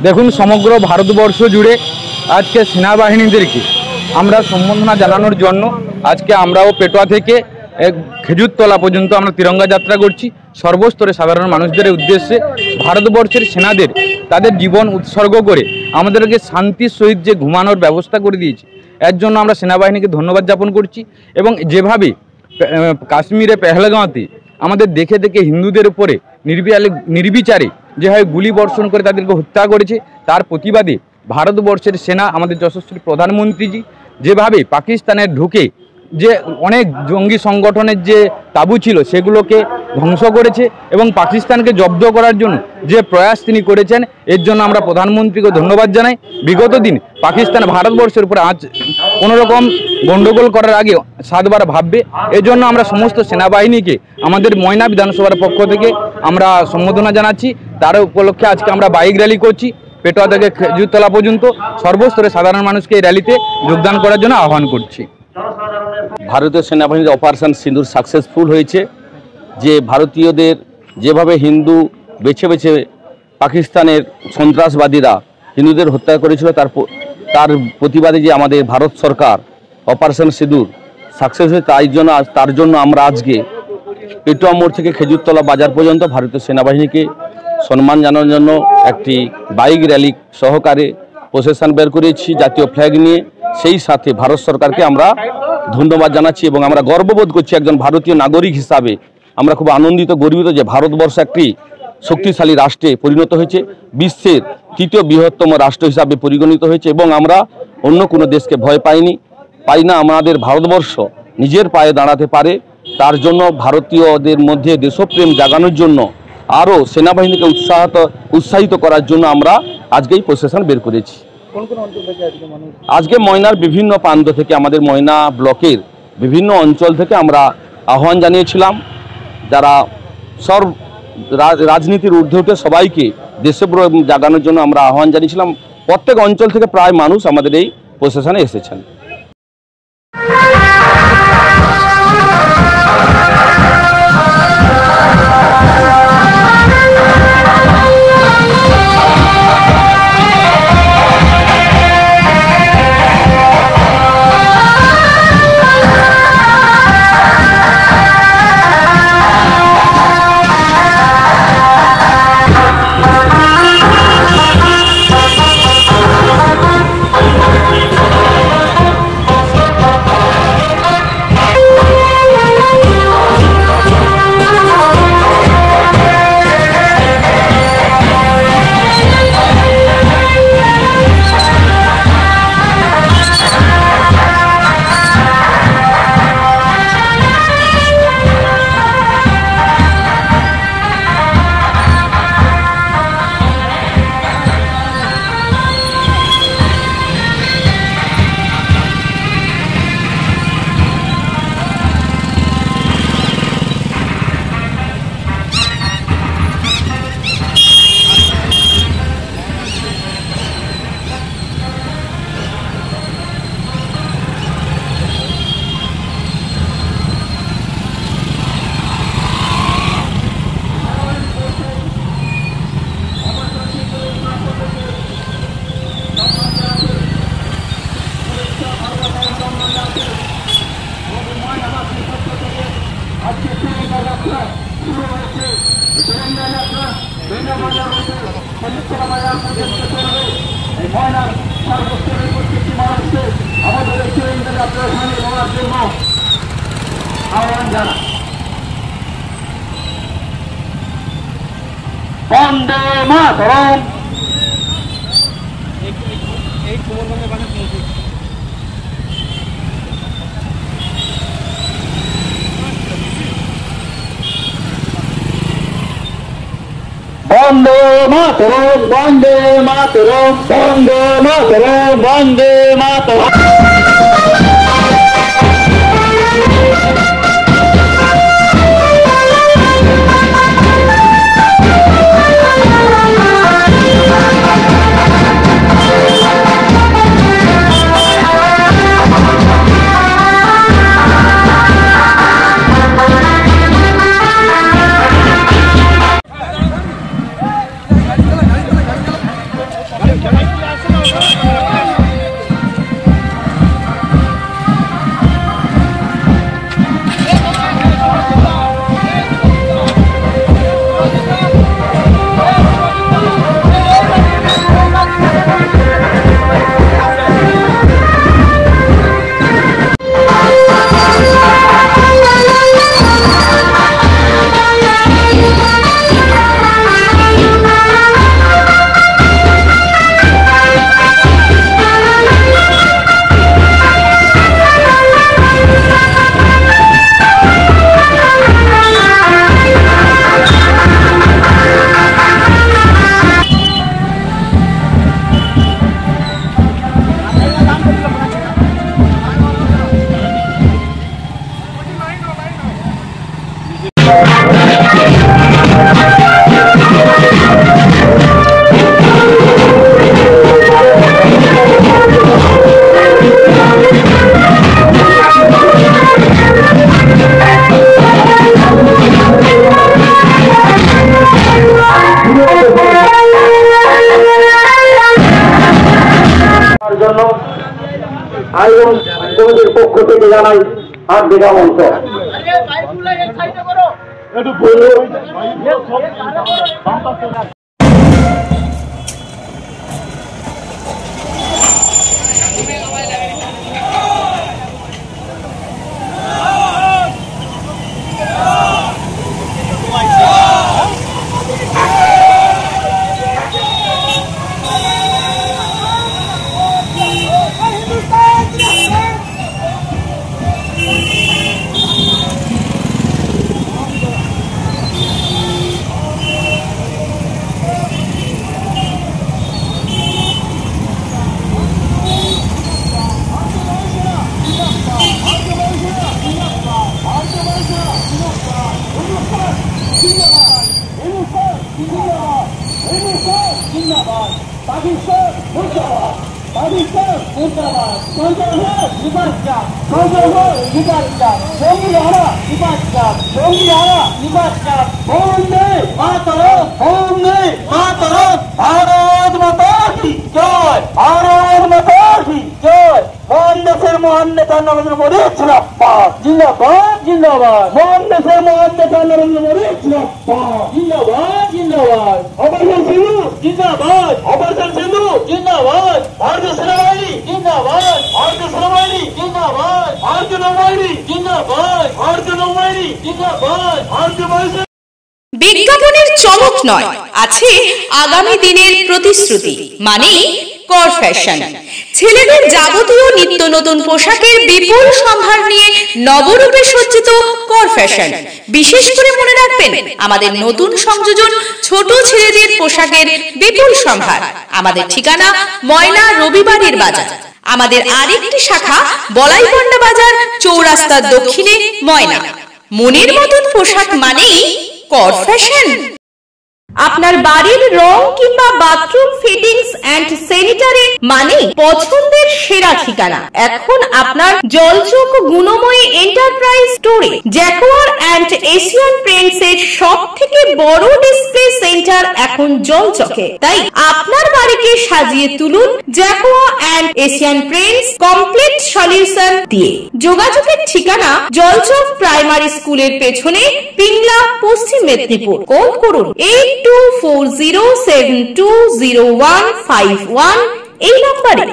দেখুন, সমগ্র ভারতবর্ষ জুড়ে আজকে সেনাবাহিনীদেরকে আমরা সম্বর্ধনা জানানোর জন্য আজকে আমরাও পেটোয়া থেকে খেজুরতলা পর্যন্ত আমরা তিরঙ্গা যাত্রা করছি। সর্বস্তরে সাধারণ মানুষদের উদ্দেশ্যে ভারতবর্ষের সেনাদের তাদের জীবন উৎসর্গ করে আমাদেরকে শান্তির সহিত যে ঘুমানোর ব্যবস্থা করে দিয়েছে, এর জন্য আমরা সেনাবাহিনীকে ধন্যবাদ জ্ঞাপন করছি। এবং যেভাবে কাশ্মীরে পেহেলগাঁওতে আমাদের দেখে দেখে হিন্দুদের উপরে নির্বিচারে যেভাবে গুলি বর্ষণ করে তাদেরকে হত্যা করেছে, তার প্রতিবাদে ভারতবর্ষের সেনা, আমাদের যশস্বী প্রধানমন্ত্রীজি যেভাবে পাকিস্তানের ঢুকে যে অনেক জঙ্গি সংগঠনের যে তাঁবু ছিল সেগুলোকে ধ্বংস করেছে এবং পাকিস্তানকে জব্দ করার জন্য যে প্রয়াস তিনি করেছেন, এর জন্য আমরা প্রধানমন্ত্রীকে ধন্যবাদ জানাই। বিগত দিন পাকিস্তান ভারতবর্ষের উপরে আজ কোনোরকম গণ্ডগোল করার আগে 7 বার ভাববে। এজন্য আমরা সমস্ত সেনাবাহিনীকে আমাদের ময়না বিধানসভার পক্ষ থেকে আমরা সম্বোধনা জানাচ্ছি। তার উপলক্ষে আজকে আমরা বাইক র্যালি করছি পেটোয়া থেকে খেজুরতলা পর্যন্ত। সর্বস্তরে সাধারণ মানুষকে এই র্যালিতে যোগদান করার জন্য আহ্বান করছি। ভারতীয় সেনাবাহিনীর অপারেশন সিঁদুর সাকসেসফুল হয়েছে। যে ভারতীয়দের যেভাবে হিন্দু বেছে বেছে পাকিস্তানের সন্ত্রাসবাদীরা হিন্দুদের হত্যা করেছিল, তার প্রতিবাদে যে আমাদের ভারত সরকার অপারেশন সিঁদুর সাকসেস হয়েছে, তার জন্য আমরা আজকে পেটোয়া মোড় থেকে খেজুরতলা বাজার পর্যন্ত ভারতীয় সেনাবাহিনীকে সম্মান জানানোর জন্য একটি বাইক র্যালি সহকারে প্রসেশন বের করেছি জাতীয় ফ্ল্যাগ নিয়ে। সেই সাথে ভারত সরকারকে আমরা ধন্যবাদ জানাচ্ছি এবং আমরা গর্ববোধ করছি একজন ভারতীয় নাগরিক হিসাবে। আমরা খুব আনন্দিত, গর্বিত যে ভারতবর্ষ একটি শক্তিশালী রাষ্ট্রে পরিণত হয়েছে, বিশ্বের 3য় বৃহত্তম রাষ্ট্র হিসাবে পরিগণিত হয়েছে এবং আমরা অন্য কোনো দেশকে ভয় পাই না। আমাদের ভারতবর্ষ নিজের পায়ে দাঁড়াতে পারে, তার জন্য ভারতীয়দের মধ্যে দেশপ্রেম জাগানোর জন্য আরও সেনাবাহিনীকে উৎসাহিত করার জন্য আমরা আজকেই প্রসেশন বের করেছি। আজকে ময়নার বিভিন্ন প্রান্ত থেকে, আমাদের ময়না ব্লকের বিভিন্ন অঞ্চল থেকে আমরা আহ্বান জানিয়েছিলাম, যারা সব রাজনীতির ঊর্ধ্বে উঠে সবাইকে দেশপ্রেম জাগানোর জন্য আমরা আহ্বান জানিয়েছিলাম। প্রত্যেক অঞ্চল থেকে প্রায় মানুষ আমাদের এই প্রসেশনে এসেছেন। বন্দে মাতরম। বন্দে মাতরম, বন্দে মাতরম, বন্দে মাতরম, বন্দে মাতরম। আয়োজন কমিটির পক্ষ থেকে জানাই হার্দিক আমন্ত্রণ। মহান নেতা নরেন্দ্র মোদী জিন্দাবাদ জিন্দাবাদ জিন্দাবাদ। মহান দেশের মহান নেতা নরেন্দ্র মোদী জিন্দাবাদ জিন্দাবাদ জিন্দাবাদ। অপারেশন সিন্ধু জিন্দাবাদ অপারেশন সিন্ধু জিন্দাবাদ। ভারতীয় সেনাবাহিনী জিন্দাবাদ ভারতীয় সেনাবাহিনী জিন্দাবাদ ভারতীয় নৌবাহিনী জিন্দাবাদ ভারতীয় নৌবাহিনী জিন্দাবাদ ভারতীয় বায়ুসেনা। বিজ্ঞাপনের চমক নয়, আছে আগামী দিনের প্রতিশ্রুতি, মানে কর ফ্যাশন। ছেলেদের যাবতীয় নিত্য নতুন পোশাকের বিপুল সম্ভার নিয়ে নবরূপে সজ্জিত কর ফ্যাশন। বিশেষ করে মনে রাখবেন, আমাদের নতুন সংযোজন ছোট ছেলেদের পোশাকের বিপুল সম্ভার। আমাদের ঠিকানা ময়না রবিবারের বাজার। আমাদের আরেকটি শাখা বলাইপন্ডা বাজার, চৌরাস্তার দক্ষিণে ময়না। মনের মতন পোশাক মানেই কর ফ্যাশন। আপনার বাড়ির রং কিংবা বাথরুম ফিটিংস এন্ড স্যানিটারি মানে পছন্দের সেরা ঠিকানা এখন আপনার জলচক গুণময়ী এন্টারপ্রাইজ স্টোরে। জ্যাকোয়ার এন্ড এশিয়ান পেইন্টস এর সব থেকে বড় ডিসপ্লে সেন্টার এখন জলচকে। তাই আপনার বাড়িকে সাজিয়ে তুলুন Jaquar and Asian Paints complete solution দিয়ে। যোগাযোগের ঠিকানা জলচক প্রাইমারি স্কুলের পেছনে, পিংলা, পশ্চিম মেদিনীপুর। কল করুন 8240720151 এই নম্বরে।